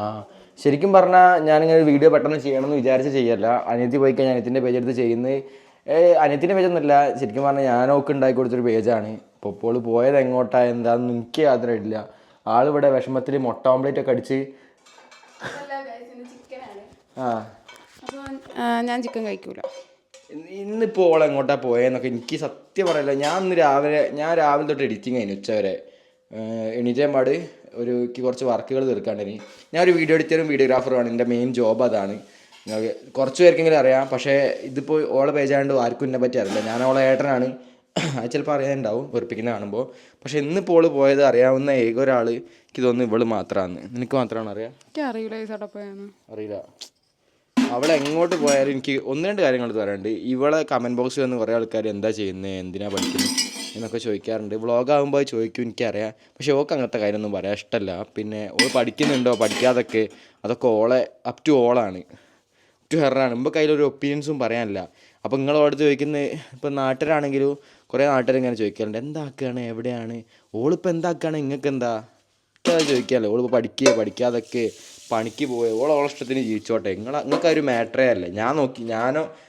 ആ ശരിക്കും പറഞ്ഞാൽ ഞാനിങ്ങനെ വീഡിയോ പെട്ടെന്ന് ചെയ്യണമെന്ന് വിചാരിച്ച് ചെയ്യല്ല. അനിയത്തി പോയി കഴിഞ്ഞാൽ അനിയത്തിൻ്റെ പേജ് എടുത്ത് ചെയ്യുന്നത്. അനിയത്തിൻ്റെ പേജൊന്നുമില്ല, ശരിക്കും പറഞ്ഞാൽ ഞാനൊക്കെ ഉണ്ടാക്കി കൊടുത്തൊരു പേജാണ്. ഇപ്പോൾ പോയത് എങ്ങോട്ടാ എന്താണെന്ന് എനിക്ക് യാതൊരു ആളിവിടെ വിഷമത്തിൽ മുട്ട ഓംപ്ലേറ്റ് ഒക്കെ അടിച്ച്. ആ ഞാൻ ചിക്കൻ കഴിക്കൂല. ഇന്നിപ്പോൾ ഓൾ എങ്ങോട്ടാ പോയെന്നൊക്കെ എനിക്ക് സത്യം പറയല്ല. ഞാൻ രാവിലെ തൊട്ട് എഡിറ്റിങ് കഴിഞ്ഞു ഉച്ചവരെ. എണീറ്റേമ്പാട് എനിക്ക് കുറച്ച് വർക്കുകൾ തീർക്കാണ്ടിനി. ഞാനൊരു വീഡിയോ എഡിറ്ററും വീഡിയോഗ്രാഫറുമാണ്. എൻ്റെ മെയിൻ ജോബ് അതാണ്. നിങ്ങൾക്ക് കുറച്ച് പേർക്കെങ്കിലും അറിയാം. പക്ഷേ ഇതിപ്പോൾ ഓളെ പേജായതുകൊണ്ട് ആർക്കും എന്നെ പറ്റി അറിയില്ല. ഞാൻ ഓളെ ഏട്ടനാണ്. അത് ചിലപ്പോൾ അറിയാനുണ്ടാവും വെറുപ്പിക്കുന്ന കാണുമ്പോൾ. പക്ഷേ ഇന്നിപ്പോൾ ഓള് പോയത് അറിയാവുന്ന ഏക ഒരാൾ എനിക്ക് തോന്നുന്നു ഇവള് മാത്രമാണ്. നിനക്ക് മാത്രമാണ് അറിയാം? അറിയില്ല. അവളെ എങ്ങോട്ട് പോയാലും എനിക്ക് ഒന്ന് രണ്ട് കാര്യങ്ങൾ പറയാനുണ്ട്. ഇവളെ കമൻറ്റ് ബോക്സിൽ വന്ന് കുറേ ആൾക്കാർ എന്താ ചെയ്യുന്നത്, എന്തിനാണ് പഠിക്കുന്നത് എന്നൊക്കെ ചോദിക്കാറുണ്ട്. വ്ളോഗാകുമ്പോൾ ചോദിക്കും, എനിക്കറിയാം. പക്ഷേ ഓൾക്ക് അങ്ങനത്തെ കാര്യമൊന്നും പറയാൻ ഇഷ്ടമല്ല. പിന്നെ ഓൾ പഠിക്കുന്നുണ്ടോ പഠിക്കാതൊക്കെ അതൊക്കെ ഓളെ അപ് ടു ഓളാണ്, ടു ഹെറാണ്. ഇപ്പോൾ കയ്യിലൊരു ഒപ്പീനിയൻസും പറയാനില്ല. അപ്പോൾ നിങ്ങളോടത്ത് ചോദിക്കുന്നത്, ഇപ്പോൾ നാട്ടുകാരാണെങ്കിലും കുറേ നാട്ടുകാരിങ്ങനെ ചോദിക്കാറുണ്ട്, എന്താക്കുകയാണ്, എവിടെയാണ്, ഓളിപ്പോൾ എന്താക്കുകയാണ്, നിങ്ങൾക്ക് എന്താ എനിക്കത് ചോദിക്കാമല്ലോ. ഓളിപ്പോൾ പഠിക്കാതൊക്കെ പണിക്ക് പോയി ഓളെ ഇഷ്ടത്തിന് ജീവിച്ചോട്ടെ. നിങ്ങൾക്ക് ആ ഒരു മാറ്ററേ അല്ലേ. ഞാനോ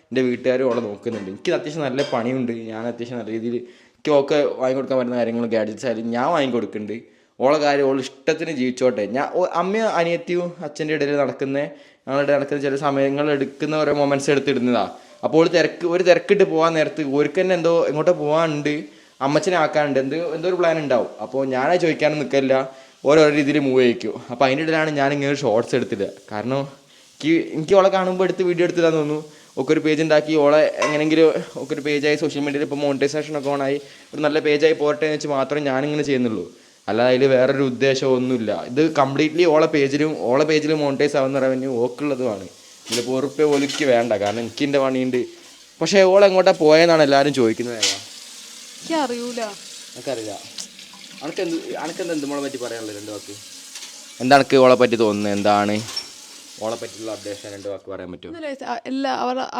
എൻ്റെ വീട്ടുകാരും ഓളെ നോക്കുന്നുണ്ട്. എനിക്ക് അത്യാവശ്യം നല്ല പണിയുണ്ട്. ഞാൻ അത്യാവശ്യം നല്ല രീതിയിൽ എനിക്ക് ഓക്കെ വാങ്ങിക്കൊടുക്കാൻ പറ്റുന്ന കാര്യങ്ങൾ ഗാഡ്ജറ്റ്സ് ആയാലും ഞാൻ വാങ്ങിക്കൊടുക്കുന്നുണ്ട്. ഓളെ കാര്യം ഓൾ ഇഷ്ടത്തിന് ജീവിച്ചോട്ടെ. അമ്മയും അനിയത്തിയും അച്ഛൻ്റെ ഇടയിൽ ഞങ്ങളുടെ നടക്കുന്ന ചില സമയങ്ങൾ എടുക്കുന്ന ഓരോ മൊമെൻറ്റ്സ് എടുത്തിടുന്നതാണ്. അപ്പോൾ ഒരു തിരക്കിട്ട് പോകാൻ നേരത്ത് ഓർക്ക് തന്നെ എങ്ങോട്ടോ പോകാനുണ്ട്, അമ്മച്ചനെ ആക്കാനുണ്ട്, എന്തോ ഒരു പ്ലാൻ ഉണ്ടാവും. അപ്പോൾ ഞാനത് ചോദിക്കാനും നിൽക്കില്ല, ഓരോ രീതിയിൽ മൂവ് ചെയ്യിക്കും. അപ്പോൾ അതിൻ്റെ ഇടയിലാണ് ഞാനിങ്ങനെ ഷോർട്സ് എടുത്തില്ല. കാരണം എനിക്ക് ഓളെ കാണുമ്പോൾ വീഡിയോ എടുത്തില്ലാന്ന് തോന്നുന്നു. ഒക്കെ ഒരു പേജ് ഉണ്ടാക്കി ഓളെ എങ്ങനെയെങ്കിലും ഒക്കെ ഒരു പേജായി സോഷ്യൽ മീഡിയയിൽ ഇപ്പോൾ മോണിറ്റൈസേഷനൊക്കെ ഓണായി ഒരു നല്ല പേജായി പോരട്ടെ എന്ന് വെച്ച് മാത്രമേ ഞാനിങ്ങനെ ചെയ്യുന്നുള്ളൂ. അല്ലാതെ അതിൽ വേറൊരു ഉദ്ദേശമൊന്നുമില്ല. ഇത് കംപ്ലീറ്റ്ലി ഓളെ പേജിലും മോണിറ്റൈസ് ആവുന്ന റവന്യൂ ഓക്കുള്ളതുമാണ്. ഇതിലിപ്പോൾ ഉറുപ്പ്യ പോലിക്ക് വേണ്ട, കാരണം എനിക്ക് എൻ്റെ പണിയുണ്ട്. പക്ഷേ ഓളെ എങ്ങോട്ടാ പോയെന്നാണ് എല്ലാവരും ചോദിക്കുന്നത്. എനിക്കറിയൂല. എനിക്കറിയില്ല. അനക്കെന്താ എന്തുമോളെ പറ്റി പറയാനുള്ളത്? രണ്ട് വാക്ക് എന്താണ് ഓളെ പറ്റി തോന്നുന്നത്? എന്താണ് ഓളെ പറ്റിയുള്ള അപ്ഡേഷൻ രണ്ട് വാക്ക് പറയാൻ പറ്റുമോ?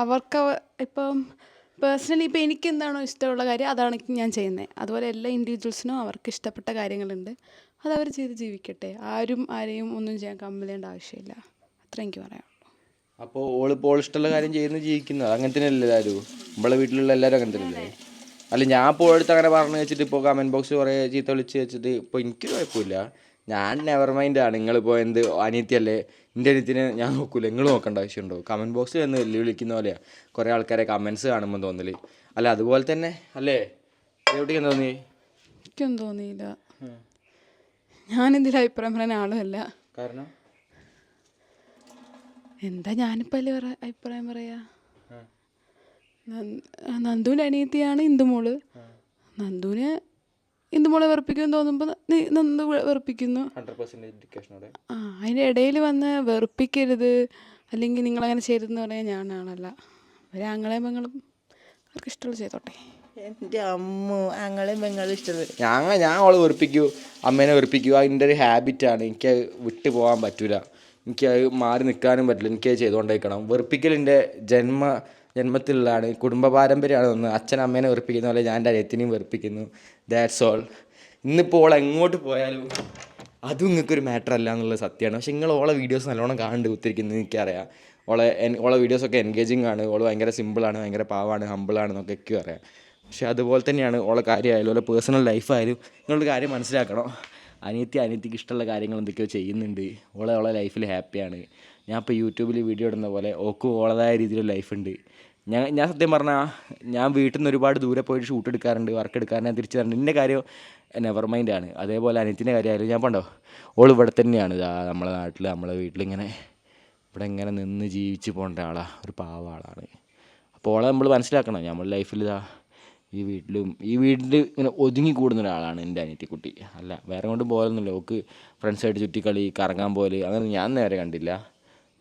അവർക്ക് ഇപ്പം പേഴ്സണലി ഇപ്പോൾ എനിക്ക് എന്താണോ ഇഷ്ടമുള്ള കാര്യം അതാണ് ഞാൻ ചെയ്യുന്നത്. അതുപോലെ എല്ലാ ഇൻഡിവിജ്വൽസിനും അവർക്ക് ഇഷ്ടപ്പെട്ട കാര്യങ്ങളുണ്ട്, അത് അവർ ചെയ്ത് ജീവിക്കട്ടെ. ആരെയും ഒന്നും ചെയ്യാൻ കമ്പലേണ്ട ആവശ്യമില്ല. അത്ര എനിക്ക് പറയാനുള്ളൂ. അപ്പോൾ ഓളിപ്പോൾ ഇഷ്ടമുള്ള കാര്യം ചെയ്യുന്നു, ജീവിക്കുന്നത് അങ്ങനെ തന്നെയല്ലേ എല്ലാവരും? നമ്മളെ വീട്ടിലുള്ള എല്ലാവരും അങ്ങനെ തന്നെയല്ലേ? അല്ല, ഞാൻ ഇപ്പോൾ അടുത്ത് അങ്ങനെ പറഞ്ഞു വെച്ചിട്ട് ഇപ്പോൾ കമൻറ്റ് ബോക്സ് കുറേ ചീത്ത വിളിച്ച് വെച്ചിട്ട് ഇപ്പോൾ എനിക്ക് കുഴപ്പമില്ല. ഞാൻ നെവർ മൈൻഡാണ്. നിങ്ങളിപ്പോൾ അനിയത്തിയല്ലേ, എൻ്റെ അനിയത്തിനെ ഞാൻ നോക്കൂല, നിങ്ങൾ നോക്കേണ്ട ആവശ്യമുണ്ടോ? കമൻറ്റ് ബോക്സിൽ വന്ന് വെല്ലുവിളിക്കുന്ന പോലെയാണ് കുറേ ആൾക്കാരെ കമൻറ്റ്സ് കാണുമ്പോൾ തോന്നല്. അല്ല അതുപോലെ തന്നെ അല്ലേ? എവിടേക്കും തോന്നി? എനിക്കൊന്നും തോന്നിയില്ല. ഞാനെന്തിലും അഭിപ്രായം പറയാൻ ആളുമല്ല. കാരണം എന്താ ഞാനിപ്പോൾ അല്ലേ അഭിപ്രായം പറയാ. നന്ദുവിൻ്റെ അനിയത്തിയാണ് ഇന്ദുമോള്. നന്ദുവിനെ ഇന്ദുമോളെ വെറുപ്പിക്കുമെന്ന് തോന്നുമ്പോൾ നന്ദു വെറുപ്പിക്കുന്നു. അതിൻ്റെ ഇടയിൽ വന്ന് വെറുപ്പിക്കരുത്, അല്ലെങ്കിൽ നിങ്ങളങ്ങനെ ചെയ്തെന്ന് പറയാൻ ഞാനാണല്ല. ആങ്ങളെയും പെങ്ങളും അവർക്ക് ഇഷ്ടമുള്ള ചെയ്തോട്ടെ. എൻ്റെ അമ്മ ആങ്ങളെയും പെങ്ങളും ഇഷ്ടമുള്ള ഞാൻ അവളെ വെറുപ്പിക്കൂ, അമ്മേനെ വെറുപ്പിക്കൂ. അതിൻ്റെ ഒരു ഹാബിറ്റാണ്. എനിക്കത് വിട്ടു പോകാൻ പറ്റില്ല. എനിക്കത് മാറി നിൽക്കാനും പറ്റില്ല. എനിക്കത് ചെയ്തുകൊണ്ടേക്കണം. വെറുപ്പിക്കലിൻ്റെ ജന്മത്തിലുള്ളതാണ്, കുടുംബ പാരമ്പര്യമാണ്. ഒന്ന് അച്ഛൻ അമ്മേനെ വെറുപ്പിക്കുന്ന പോലെ ഞാൻ എൻ്റെ അനിയത്തിനെയും വെറുപ്പിക്കുന്നു. That's all. ഇന്നിപ്പോൾ ഓൾ എങ്ങോട്ട് പോയാലും അതും നിങ്ങൾക്കൊരു മാറ്റർ അല്ല എന്നുള്ളത് സത്യമാണ്. പക്ഷേ നിങ്ങൾ ഓളെ വീഡിയോസ് നല്ലോണം കാണുന്നുണ്ട് കുത്തിരിക്കുന്നത് എനിക്കറിയാം. ഓളെ വീഡിയോസൊക്കെ എൻഗേജിങ് ആണ്. ഓൾ ഭയങ്കര സിമ്പിളാണ്, ഭയങ്കര പാവാണ്, ഹമ്പിളാണെന്നൊക്കെ എനിക്ക് അറിയാം. പക്ഷേ അതുപോലെ തന്നെയാണ് ഓളെ കാര്യമായാലും ഓളെ പേഴ്സണൽ ലൈഫായാലും നിങ്ങളൊരു കാര്യം മനസ്സിലാക്കണം. അനിയത്തിക്ക് ഇഷ്ടമുള്ള കാര്യങ്ങൾ എന്തൊക്കെയോ ചെയ്യുന്നുണ്ട്. ഓളെ ലൈഫിൽ ഹാപ്പിയാണ്. ഞാൻ ഇപ്പോൾ യൂട്യൂബിൽ വീഡിയോ ഇടുന്ന പോലെ ഓക്കും ഓളതായ രീതിയിലുള്ള ലൈഫുണ്ട്. ഞാൻ സത്യം പറഞ്ഞാൽ ഞാൻ വീട്ടിൽ നിന്ന് ഒരുപാട് ദൂരെ പോയിട്ട് ഷൂട്ട് എടുക്കാറുണ്ട്, വർക്ക് എടുക്കാറുണ്ട്. ഞാൻ തിരിച്ചു തരുന്നുണ്ട്. എൻ്റെ കാര്യം നെവർ മൈൻഡാണ്. അതേപോലെ അനിയത്തിൻ്റെ കാര്യമായാലും ഞാൻ പണ്ടോ ഓൾ ഇവിടെ തന്നെയാണ്. നമ്മളെ നാട്ടിൽ നമ്മളെ വീട്ടിലിങ്ങനെ ഇവിടെ ഇങ്ങനെ നിന്ന് ജീവിച്ച് പോകേണ്ട ആളാണ്, ഒരു പാവ ആളാണ്. അപ്പോൾ ഓളെ നമ്മൾ മനസ്സിലാക്കണം. നമ്മൾ ലൈഫിൽ ഈ വീട്ടിൽ ഇങ്ങനെ ഒതുങ്ങി കൂടുന്ന ഒരാളാണ് എൻ്റെ അനിയത്തിക്കുട്ടി. അല്ല വേറെ കൊണ്ട് പോലൊന്നുമില്ല. ഓക്ക് ഫ്രണ്ട്സായിട്ട് ചുറ്റിക്കളി, കറങ്ങാൻ പോലെ അങ്ങനെ ഞാൻ നേരെ കണ്ടില്ല.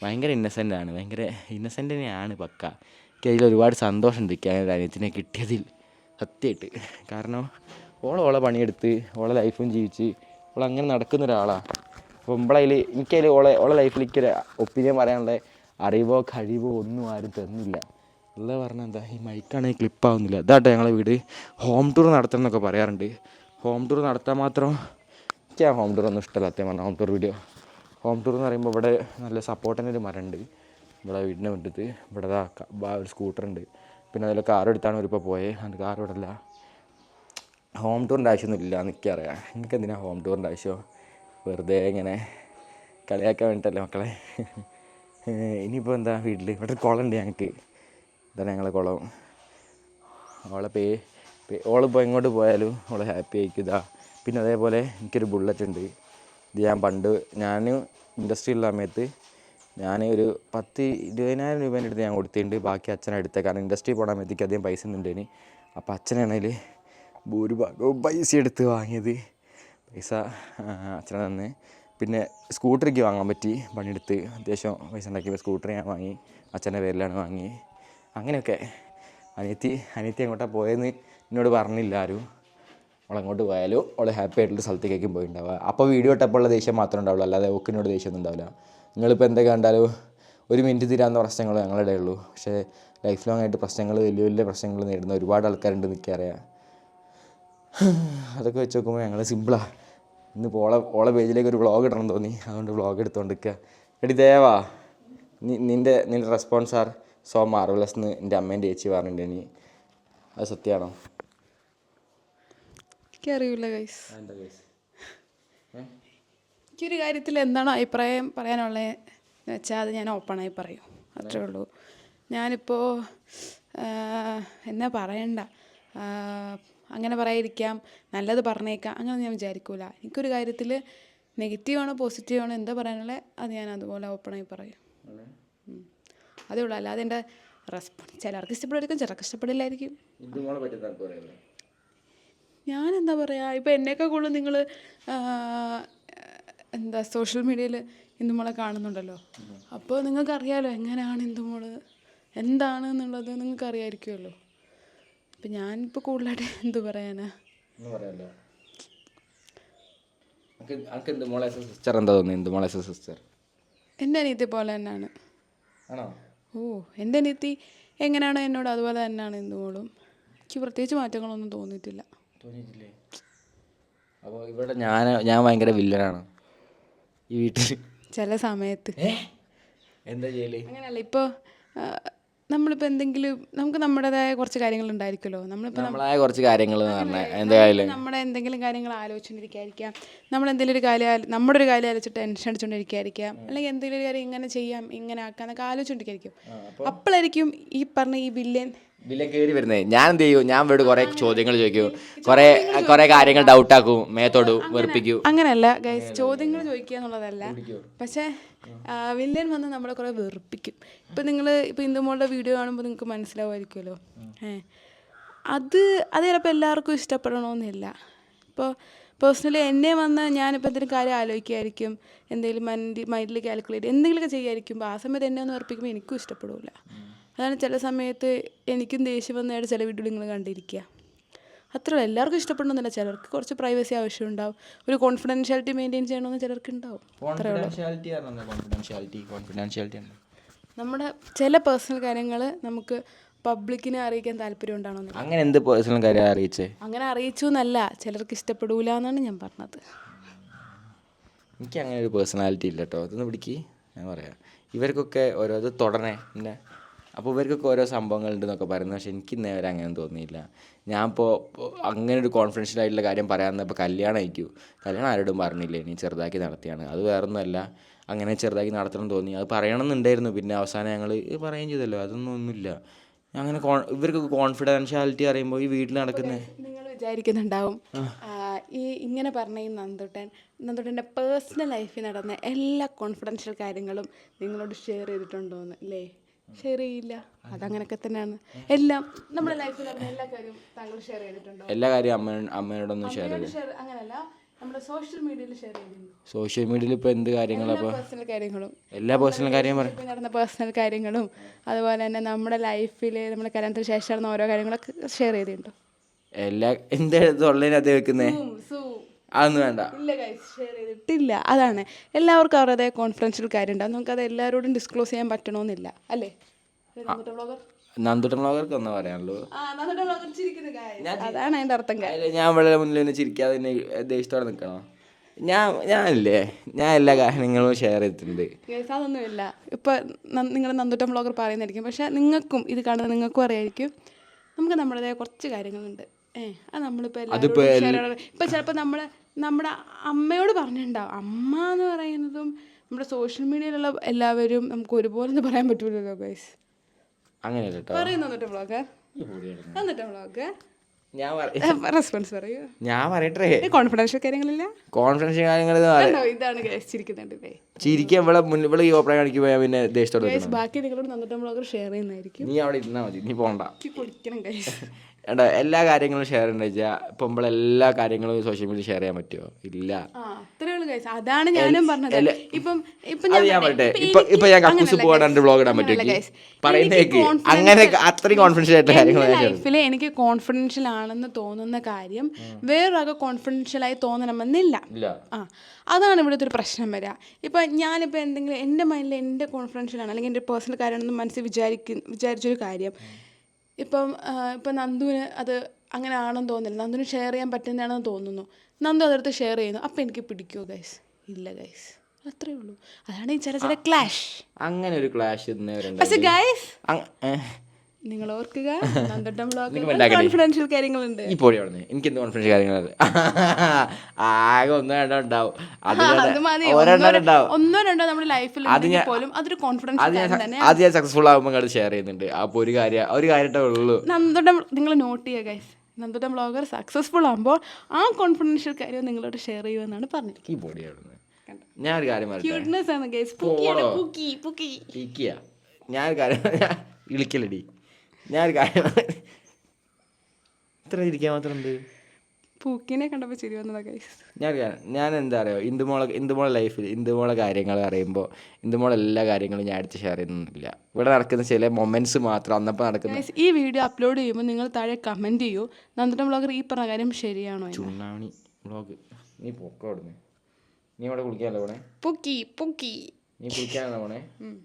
ഭയങ്കര ഇന്നസെൻ്റാണ്, ഭയങ്കര ഇന്നസെൻ്റ് തന്നെയാണ് പക്ക. എനിക്ക് അതിൽ ഒരുപാട് സന്തോഷമുണ്ട് എനിക്ക് അങ്ങനെ അനിയത്തിനെ കിട്ടിയതിൽ സത്യമായിട്ട്. കാരണം ഓളെ പണിയെടുത്ത് ഓളെ ലൈഫും ജീവിച്ച് അങ്ങനെ നടക്കുന്ന ഒരാളാണ്. അപ്പോൾ എനിക്കതിൽ ഓളെ ലൈഫിൽ എനിക്കൊരു ഒപ്പീനിയൻ പറയാനുള്ള അറിവോ കഴിവോ ഒന്നും ആരും തന്നില്ല. ഉള്ളത് പറഞ്ഞാൽ എന്താ, ഈ മൈക്കാണെങ്കിൽ ക്ലിപ്പാവുന്നില്ല. ഇതാട്ടോ ഞങ്ങളെ വീട്. ഹോം ടൂർ നടത്തണം എന്നൊക്കെ പറയാറുണ്ട്. ഹോം ടൂർ നടത്താൻ മാത്രം എനിക്ക് ഹോം ടൂർ ഒന്നും ഇഷ്ടമല്ല സത്യം പറഞ്ഞാൽ. Home tour video home tour എന്ന് പറയുമ്പോൾ ഇവിടെ നല്ല സപ്പോർട്ടിൻ്റെ ഒരു മരമുണ്ട് ഇവിടെ വീടിൻ്റെ മുറ്റത്ത്. ഇവിടെ ഒരു സ്കൂട്ടറുണ്ട്. പിന്നെ അതിൽ കാർ എടുത്താണ് അവരിപ്പോൾ പോയത്. അത് കാർ ഇവിടെ ഇല്ല. ഹോം ടൂറിൻ്റെ ആവശ്യമൊന്നും ഇല്ല എന്ന് എനിക്കറിയാം. നിങ്ങൾക്ക് എന്തിനാണ് ഹോം ടൂറിൻ്റെ ആവശ്യം? വെറുതെ ഇങ്ങനെ കളിയാക്കാൻ വേണ്ടിയിട്ടല്ലേ മക്കളെ. ഇനിയിപ്പോൾ എന്താ വീട്ടിൽ ഇവിടെ ഒരു കുളമുണ്ട് ഞങ്ങൾക്ക്. ഇതാണ് ഞങ്ങളെ കുളം. ഓളിപ്പോൾ എങ്ങോട്ട് പോയാലും ഓളെ ഹാപ്പി ആയിരിക്കും. ഇതാ പിന്നെ അതേപോലെ എനിക്കൊരു ബുള്ളറ്റ് ഉണ്ട്. ഇത് ഞാൻ ഇൻഡസ്ട്രിയിലുള്ള സമയത്ത് ഞാൻ ഒരു 10,000-20,000 രൂപേൻ്റെ അടുത്ത് ഞാൻ കൊടുത്തിട്ടുണ്ട്. ബാക്കി അച്ഛനെ എടുത്തത്. കാരണം ഇൻഡസ്ട്രി പോകാൻ സമയത്തേക്ക് അധികം പൈസ ഒന്നുണ്ടേന്. അപ്പോൾ അച്ഛനാണെങ്കിൽ ഭൂരിഭാഗവും പൈസ എടുത്ത് വാങ്ങിയത്. പൈസ അച്ഛനെ തന്ന്. പിന്നെ സ്കൂട്ടറിക്ക് വാങ്ങാൻ പറ്റി. പണിയെടുത്ത് അത്യാവശ്യം പൈസ ഉണ്ടാക്കിയപ്പോൾ സ്കൂട്ടർ ഞാൻ വാങ്ങി. അച്ഛൻ്റെ പേരിലാണ് വാങ്ങി. അങ്ങനെയൊക്കെ. അനിയത്തി എങ്ങോട്ടാണ് പോയതെന്ന് എന്നോട് പറഞ്ഞില്ല ആരും. അവളെങ്ങോട്ട് പോയാലും അവൾ ഹാപ്പി ആയിട്ടുള്ള സ്ഥലത്തേക്കും പോയിട്ടുണ്ടാവുക. അപ്പോൾ വീഡിയോ ഇട്ടപ്പോൾ ഉള്ള ദേഷ്യം മാത്രമേ ഉണ്ടാവുള്ളൂ. അല്ലാതെ ഓക്കിനോട് ദേഷ്യമൊന്നും ഉണ്ടാവില്ല. നിങ്ങളിപ്പോൾ എന്തൊക്കെ കണ്ടാലും ഒരു മിനിറ്റ് തീരാവുന്ന പ്രശ്നങ്ങൾ ഞങ്ങളുടെ ഉള്ളൂ. പക്ഷേ ലൈഫ് ലോങ് ആയിട്ട് പ്രശ്നങ്ങൾ വലിയ വലിയ പ്രശ്നങ്ങൾ നേരിടുന്ന ഒരുപാട് ആൾക്കാരുണ്ട് എനിക്കറിയാം. അതൊക്കെ വെച്ച് നോക്കുമ്പോൾ ഞങ്ങൾ സിമ്പിളാണ്. ഇന്നിപ്പോൾ ഓളെ പേജിലേക്ക് ഒരു വ്ളോഗ് ഇടണം തോന്നി. അതുകൊണ്ട് വ്ളോഗ് എടുത്തുകൊണ്ടിരിക്കുക. എടി ദേവാ, നിൻ്റെ റെസ്പോൺസ് ആർ സോ മാർവലസ് എന്ന് എൻ്റെ അമ്മേൻ്റെ ചേച്ചി പറഞ്ഞിട്ടുണ്ടെങ്കിൽ അത് സത്യമാണോ? എനിക്കറിയില്ല ഗൈസ്. എനിക്കൊരു കാര്യത്തിൽ എന്താണോ അഭിപ്രായം പറയാനുള്ളതെന്ന് വെച്ചാൽ അത് ഞാൻ ഓപ്പണായി പറയും. അത്രേ ഉള്ളൂ. ഞാനിപ്പോൾ എന്നാ പറയണ്ട, അങ്ങനെ പറയാതിരിക്കാം, നല്ലത് പറഞ്ഞേക്കാം, അങ്ങനെ ഞാൻ വിചാരിക്കൂല. എനിക്കൊരു കാര്യത്തിൽ നെഗറ്റീവാണോ പോസിറ്റീവാണോ എന്താ പറയാനുള്ളത് അത് ഞാൻ അതുപോലെ ഓപ്പണായി പറയും. അതേ ഉള്ളൂ. അല്ലാതെ എൻ്റെ ചിലർക്ക് ഇഷ്ടപ്പെടുമായിരിക്കും, ചിലർക്ക് ഇഷ്ടപ്പെടില്ലായിരിക്കും. ഞാനെന്താ പറയുക, ഇപ്പോൾ എന്നേക്കാൾ കൂടുതൽ നിങ്ങൾ സോഷ്യൽ മീഡിയയിൽ ഇന്ദുമോളെ കാണുന്നുണ്ടല്ലോ. അപ്പോൾ നിങ്ങൾക്കറിയാമല്ലോ എങ്ങനെയാണ് ഇന്ദുമോൾ എന്താണ് എന്നുള്ളത് നിങ്ങൾക്കറിയാമായിരിക്കുമല്ലോ. അപ്പം ഞാനിപ്പോൾ കൂടുതലായിട്ട് എന്ത് പറയാനാ? എൻ്റെ അനിയത്തി പോലെ തന്നെയാണ്. എൻ്റെ അനിയത്തി എങ്ങനെയാണോ എന്നോട് അതുപോലെ തന്നെയാണ് ഇന്ദുമോളും. എനിക്ക് പ്രത്യേകിച്ച് മാറ്റങ്ങളൊന്നും തോന്നിയിട്ടില്ല. അപ്പോൾ ഇവിടെ ഞാൻ ഭയങ്കര വില്ലനാണ് ഈ വീട്ടിൽ ചില സമയത്ത്. എന്താ ചെയ്യല്? അങ്ങനെയല്ല, ഇപ്പോൾ നമ്മളിപ്പോൾ എന്തെങ്കിലും നമുക്ക് നമ്മുടേതായ കുറച്ച് കാര്യങ്ങൾ ഉണ്ടായിരിക്കുമല്ലോ. നമ്മളായ കുറച്ച് കാര്യങ്ങൾ എന്തായാലും നമ്മുടെ എന്തെങ്കിലും കാര്യങ്ങൾ ആലോചിച്ചുകൊണ്ടിരിക്കാതിരിക്കാം. നമ്മളെന്തെങ്കിലും ഒരു കാര്യം നമ്മുടെ ഒരു കാര്യം ആലോചിച്ചിട്ട് ടെൻഷൻ അടിച്ചുകൊണ്ടിരിക്കാതിരിക്കാം. അല്ലെങ്കിൽ എന്തെങ്കിലും ഒരു കാര്യം ഇങ്ങനെ ചെയ്യാം ഇങ്ങനെ ആക്കാം എന്നൊക്കെ ആലോചിച്ചുകൊണ്ടിരിക്കും. അപ്പോഴായിരിക്കും ഈ പറഞ്ഞ ഈ വില്ലൻ കയറി വരുന്നത്. ഞാൻ എന്ത് ചെയ്യും? ഞാൻ ഇവിടെ കുറേ ചോദ്യങ്ങൾ ചോദിക്കും, കുറേ കാര്യങ്ങൾ ഡൗട്ടാക്കും, മേത്തോട് വെറുപ്പിക്കും. അങ്ങനെയല്ല ഗൈസ്, ചോദ്യങ്ങൾ ചോദിക്കുക എന്നുള്ളതല്ല. പക്ഷേ വില്ലൻ വന്ന് നമ്മളെ കുറേ വെറുപ്പിക്കും. ഇപ്പോൾ ഇന്ദുമോളുടെ വീഡിയോ കാണുമ്പോൾ നിങ്ങൾക്ക് മനസ്സിലാവുമായിരിക്കുമല്ലോ. അത് ചിലപ്പോൾ എല്ലാവർക്കും ഇഷ്ടപ്പെടണമെന്നില്ല. ഇപ്പോൾ പേഴ്സണലി എന്നെ വന്ന് ഞാനിപ്പോൾ എന്തെങ്കിലും കാര്യം ആലോചിക്കുമായിരിക്കും, എന്തെങ്കിലും മൈൻഡിൽ കാൽക്കുലേറ്റ് എന്തെങ്കിലുമൊക്കെ ചെയ്യുമായിരിക്കുമ്പോൾ ആ സമയത്ത് എന്നെ ഒന്ന് വെറുപ്പിക്കുമ്പോൾ എനിക്കും ഇഷ്ടപ്പെടില്ല. അതാണ് ചില സമയത്ത് എനിക്കും ദേഷ്യം വന്നതായിട്ട് ചില വീഡിയോ നിങ്ങൾ കണ്ടിരിക്കുക. അത്രയുള്ളൂ. എല്ലാവർക്കും ഇഷ്ടപ്പെടണമെന്നില്ല. ചിലർക്ക് കുറച്ച് പ്രൈവസി ആവശ്യമുണ്ടാവും, ഒരു കോൺഫിഡൻഷ്യാലിറ്റി മെയിൻറ്റെയിൻ ചെയ്യണമെന്ന് ചിലർക്ക് ഉണ്ടാവും. നമ്മുടെ ചില പേഴ്സണൽ കാര്യങ്ങൾ നമുക്ക് പബ്ലിക്കിനെ അറിയിക്കാൻ താല്പര്യം ഉണ്ടാവണമെന്നില്ല. അങ്ങനെ എന്ത് പേഴ്സണൽ കാര്യം അറിയിച്ചേ? അങ്ങനെ അറിയിച്ചു എന്നല്ല, ചിലർക്ക് ഇഷ്ടപ്പെടൂല എന്നാണ് ഞാൻ പറഞ്ഞത്. എനിക്ക് അങ്ങനെ ഒരു പേഴ്സണാലിറ്റി ഇല്ല കേട്ടോ. അതൊന്ന് പിടിക്ക്, ഞാൻ പറയാം. ഇവർക്കൊക്കെ ഓരോ ഇത് തുടരണേ എന്നെ. അപ്പോൾ ഇവർക്കൊക്കെ ഓരോ സംഭവങ്ങളുണ്ടെന്നൊക്കെ പറയുന്നത്. പക്ഷേ എനിക്ക് നേരെ അങ്ങനെ തോന്നിയില്ല. ഞാൻ ഇപ്പോൾ അങ്ങനെ ഒരു കോൺഫിഡൻഷ്യൽ ആയിട്ടുള്ള കാര്യം പറയാമെന്നപ്പോൾ കല്യാണം ആരോടും പറഞ്ഞില്ല, ഇനി ചെറുതാക്കി നടത്തിയാണ്. അത് വേറൊന്നുമല്ല, അങ്ങനെ ചെറുതാക്കി നടത്തണം തോന്നി, അത് പറയണമെന്നുണ്ടായിരുന്നു. പിന്നെ അവസാനം ഞങ്ങൾ പറയുകയും ചെയ്തല്ലോ. ഒന്നുമില്ല. അങ്ങനെ ഇവർക്കൊക്കെ കോൺഫിഡൻഷ്യാലിറ്റി അറിയുമ്പോൾ ഈ വീട്ടിൽ നടക്കുന്നത് നിങ്ങൾ വിചാരിക്കുന്നുണ്ടാവും, ഈ ഇങ്ങനെ പറഞ്ഞ ഈ നന്ദുട്ടൻ്റെ പേഴ്സണൽ ലൈഫിൽ നടന്ന എല്ലാ കോൺഫിഡൻഷ്യൽ കാര്യങ്ങളും നിങ്ങളോട് ഷെയർ ചെയ്തിട്ടുണ്ടോയെന്ന്. അല്ലേ? ഷെയർ ചെയ്യില്ല. അതങ്ങനെയൊക്കെ തന്നെയാണ്. എല്ലാം നമ്മുടെ ലൈഫിൽ നടന്ന എല്ലാ കാര്യവും താങ്കൾ ഷെയർ ചെയ്തിട്ടുണ്ടോ? എല്ലാ കാര്യവും അമ്മയോടൊന്നും ഷെയർ ചെയ്തു. അങ്ങനെയല്ല, നമ്മുടെ സോഷ്യൽ മീഡിയയിൽ ഷെയർ ചെയ്തിട്ടുണ്ട്. സോഷ്യൽ മീഡിയയിൽ ഇപ്പോൾ എന്ത് കാര്യങ്ങളും എല്ലാ പേഴ്സണൽ കാര്യം നടന്ന പേഴ്സണൽ കാര്യങ്ങളും അതുപോലെ തന്നെ നമ്മുടെ ലൈഫിൽ നമ്മുടെ കല്യാണത്തിന് ശേഷം നടന്ന ഓരോ കാര്യങ്ങളൊക്കെ ഷെയർ ചെയ്തിട്ടുണ്ടോ? അത് വെക്കുന്നേ അതൊന്നും വേണ്ട. ഇല്ല ഗൈസ്, ഷെയർ ചെയ്തിട്ടില്ല. അതാണ്, എല്ലാവർക്കും അവരുടേതായ കോൺഫിഡൻഷ്യൽ കാര്യം ഉണ്ടാവും. നമുക്കത് എല്ലാവരോടും ഡിസ്ക്ലോസ് ചെയ്യാൻ പറ്റണമെന്നില്ല. അല്ലേ? നന്ദുട്ടൻ വ്ളോഗർക്ക് ഒന്നും പറയാനുള്ളൂ. അതാണ് അതിൻ്റെ അർത്ഥം. ഞാൻ വളരെ മുന്നിൽ തന്നെ ചിരിക്കാതെ ദേഷ്യത്തോടെ നിൽക്കണോ? ഞാനില്ലേ ഞാൻ എല്ലാ കാര്യങ്ങളും ഷെയർ ചെയ്തിട്ടുണ്ട്. ഗൈസ് അതൊന്നുമില്ല. ഇപ്പം നിങ്ങൾ നന്ദുട്ടം വ്ളോഗർ പറയുന്നതായിരിക്കും, പക്ഷേ നിങ്ങൾക്കും ഇത് കാണുന്ന നിങ്ങൾക്കും അറിയായിരിക്കും നമുക്ക് നമ്മുടേതായ കുറച്ച് കാര്യങ്ങളുണ്ട്. അത് നമ്മളിപ്പോൾ എല്ലാവരോടും ഷെയർ ചെയ്യണം. ഇപ്പം ചിലപ്പോൾ നമ്മുടെ അമ്മയോട് പറഞ്ഞിട്ടുണ്ടാവും. അമ്മ എന്ന് പറയുന്നതും നമ്മുടെ സോഷ്യൽ മീഡിയയിലുള്ള എല്ലാവരും നമുക്ക് ഒരുപോലെ ഒന്നും പറയാൻ പറ്റൂലല്ലോ ഗൈസ്. അങ്ങനെയല്ല കേട്ടോ പറയുന്നു നന്ദുട്ടം വ്ളോഗർ. നന്ദുട്ടം വ്ളോഗർ ഞാൻ റെസ്പോൺസ് പറയൂ. ഞാൻ പറയട്ടെ, കോൺഫിഡൻഷ്യൽ കാര്യങ്ങളില്ല. കോൺഫിഡൻഷ്യൽ കാര്യങ്ങൾ ഇതാണ് ഗൈസ് ചിരിക്കുന്നുണ്ടല്ലേ. ചിരിക്കാൻ ഇവിടെ ഈ ഓപ്പറേഷൻ കാണിക്കുമ്പോൾ ഞാൻ പിന്നെ ദേശത്തോട് ബാക്കി നിങ്ങളോട് നന്ദുട്ടം വ്ളോഗർ ഷെയർ ചെയ്യുന്നതായിരിക്കും. നീ അവിടെ ഇരുന്നാൽ മതി, നീ പോകണ്ട. പൊളിക്കണം ഗൈസ്. എടാ എല്ലാ കാര്യങ്ങളും ഷെയർ ചെയ്യണ്ട വെച്ചാൽ ഇപ്പം നമ്മളെല്ലാ കാര്യങ്ങളും സോഷ്യൽ മീഡിയ ഷെയർ ചെയ്യാൻ പറ്റുമോ? ഇല്ല. അത്രേ ഉള്ളൂ ഗൈസ്. അതാണ് ഞാനും പറഞ്ഞത്. ഇപ്പം ഞാൻ പറയട്ടെ, ഇപ്പൊ ഞാൻ കക്കൂസ് പോകാൻ വ്ളോഗ് ഇടാൻ പറ്റും പറയുന്നേക്ക് അങ്ങനെ അത്രയും കോൺഫിഡൻഷ്യൽ ആയിട്ട് കാര്യങ്ങൾ. ലൈഫിൽ എനിക്ക് കോൺഫിഡൻഷ്യൽ ആണെന്ന് തോന്നുന്ന കാര്യം വേറൊരാൾക്ക് കോൺഫിഡൻഷ്യൽ ആയി തോന്നണമെന്നില്ല. അതാണ് ഇവിടുത്തെ ഒരു പ്രശ്നം വരിക. ഇപ്പം ഞാനിപ്പോൾ എന്തെങ്കിലും എൻ്റെ മൈൻഡിൽ എൻ്റെ കോൺഫിഡൻഷ്യൽ ആണ് അല്ലെങ്കിൽ എൻ്റെ പേഴ്സണൽ കാര്യമാണെന്ന് മനസ്സിൽ വിചാരിച്ചൊരു കാര്യം ഇപ്പം നന്ദുവിന് അത് അങ്ങനെ ആണെന്ന് തോന്നില്ല, നന്ദുവിന് ഷെയർ ചെയ്യാൻ പറ്റുന്നതാണെന്ന് തോന്നുന്നു, നന്ദു അതെടുത്ത് ഷെയർ ചെയ്യുന്നു, അപ്പം എനിക്ക് പിടിക്കുമോ ഗൈസ്? ഇല്ല ഗൈസ്, അത്രേ ഉള്ളൂ. അതാണ് ഈ ചില ക്ലാഷ്. അങ്ങനെ ഒരു ക്ലാഷ് പക്ഷെ ഗൈസ് നിങ്ങൾ ഓർക്കുക, നന്ദുട്ടം വ്ളോഗിൽ കോൺഫിഡൻഷ്യൽ കാര്യങ്ങളുണ്ട്. ഈ പൊടി അവിടെ എനിക്ക് എന്ത് കോൺഫിഡൻഷ്യൽ കാര്യങ്ങളുണ്ട്? ആകെ ഒന്നോ രണ്ടോ ഉണ്ടാവും. ഒന്നോ രണ്ടോ നമ്മുടെ ലൈഫിൽ പോലും അതൊരു കോൺഫിഡൻഷ്യൽ തന്നെ. അത് ഞാൻ സക്സസ്ഫുൾ ആകുമ്പോൾ ഷെയർ ചെയ്യുന്നുണ്ട്. അപ്പോൾ ഒരു കാര്യമായിട്ടേ ഉള്ളൂ. നന്ദുട്ടം നിങ്ങൾ നോട്ട് ചെയ്യുക ഗൈസ്, നന്ദുട്ടം വ്ളോഗർ സക്സസ്ഫുൾ ആകുമ്പോൾ ആ കോൺഫിഡൻഷ്യൽ കാര്യം നിങ്ങളോട് ഷെയർ ചെയ്യുമെന്നാണ് പറഞ്ഞത്. ഈ പൊടി അവിടെ ഞാനൊരു കാര്യം ക്യൂട്ട്നെസ് ആണ് ഗൈസ്. ഞാനൊരു കാര്യം വിളിക്കലടി. ഞാനൊരു കാര്യം ഇത്ര ഇരിക്കാൻ മാത്രം എന്ത് പൂക്കിനെ കണ്ടപ്പോൾ ചിരി വന്നതാ ഗൈസ്. ഞാൻ എന്താ പറയുക, ഇന്ദുമോളെ ലൈഫിൽ ഇന്ദുമോളെ കാര്യങ്ങൾ അറിയുമ്പോൾ ഇന്ദുമോളെ എല്ലാ കാര്യങ്ങളും ഞാൻ അടുത്ത് ഷെയർ ചെയ്യുന്നില്ല. ഇവിടെ നടക്കുന്ന ചില മൊമെന്റ്സ് മാത്രം അന്നപ്പോൾ നടക്കുന്ന. ഈ വീഡിയോ അപ്ലോഡ് ചെയ്യുമ്പോൾ നിങ്ങൾ താഴെ കമൻറ്റ് ചെയ്യൂ, നന്ദുട്ടം വ്ളോഗർ ഈ പറഞ്ഞ കാര്യം ശരിയാണോ? ചുണ്ണാണി വ്ളോഗ് നീ പൊക്കോടുന്നു. നീ ഇവിടെ കുളിക്കാനല്ലോ പോണേ? പൊക്കി നീ കുളിക്കാനാണോ പോണേ?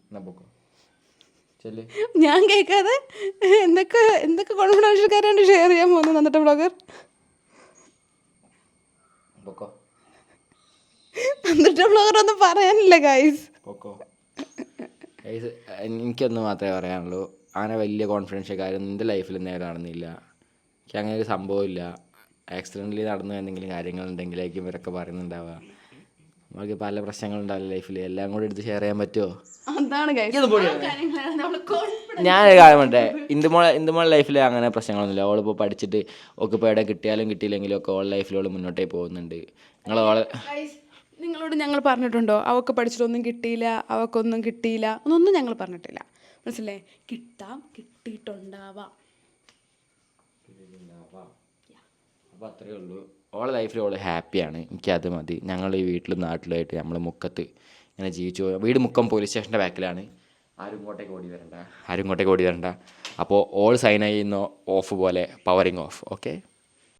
എന്നാ പൊക്കോ. ഞാൻ കേൾക്കാതെ എന്തൊക്കെ കോൺഫിഡൻഷ്യൽ കാര്യമാണ് ഷെയർ ചെയ്യാൻ പോകുന്നത് നന്ദുട്ടം വ്ളോഗർ. നന്ദുട്ടം വ്ളോഗർ ഒന്നും പറയാനില്ല ഗൈസ്. എനിക്കൊന്ന് മാത്രമേ പറയാനുള്ളൂ, അങ്ങനെ വലിയ കോൺഫിഡൻഷ്യൽ കാര്യം എൻ്റെ ലൈഫിൽ നേരെ നടന്നില്ല. എനിക്ക് അങ്ങനെ ഒരു സംഭവമില്ല. ആക്സിഡൻ്റലി നടന്നു എന്തെങ്കിലും കാര്യങ്ങളുണ്ടെങ്കിലേക്കും ഇവരൊക്കെ പറയുന്നുണ്ടാവുക. നമുക്ക് പല പ്രശ്നങ്ങളുണ്ടാവില്ല ലൈഫിൽ, എല്ലാം കൂടെ എടുത്ത് ഷെയർ ചെയ്യാൻ പറ്റുമോ? ഞാനൊരു കാര്യം പറഞ്ഞേ, ഇന്ദുമോളെ ലൈഫിൽ അങ്ങനെ പ്രശ്നങ്ങളൊന്നുമില്ല. അവളിപ്പോൾ പഠിച്ചിട്ട് ഒക്കെ ഇപ്പോൾ എവിടെ കിട്ടിയാലും കിട്ടിയില്ലെങ്കിലും ഒക്കെ ഓൾ ലൈഫിലോട് മുന്നോട്ടേ പോകുന്നുണ്ട്. നിങ്ങളോട് ഞങ്ങൾ പറഞ്ഞിട്ടുണ്ടോ അവൾക്ക് പഠിച്ചിട്ടൊന്നും കിട്ടിയില്ല, അവൾക്കൊന്നും കിട്ടിയില്ല എന്നൊന്നും ഞങ്ങൾ പറഞ്ഞിട്ടില്ല. മനസ്സിലേ? കിട്ടാം, കിട്ടിയിട്ടുണ്ടാവാം. അപ്പോൾ അത്രയേ ഉള്ളൂ. ഓളെ ലൈഫിൽ ഓൾ ഹാപ്പിയാണ്, എനിക്കത് മതി. ഞങ്ങൾ ഈ വീട്ടിലും നാട്ടിലുമായിട്ട് നമ്മൾ മുക്കത്ത് ഇങ്ങനെ ജീവിച്ചു പോയി. വീട് മുക്കം പോലീസ് സ്റ്റേഷൻ്റെ ബാക്കിലാണ്. ആരും ഇങ്ങോട്ടേക്ക് ഓടി വരണ്ട. അപ്പോൾ ഓൾ സൈൻ ചെയ്യുന്ന ഓഫ് പോലെ പവറിങ് ഓഫ്. ഓക്കെ.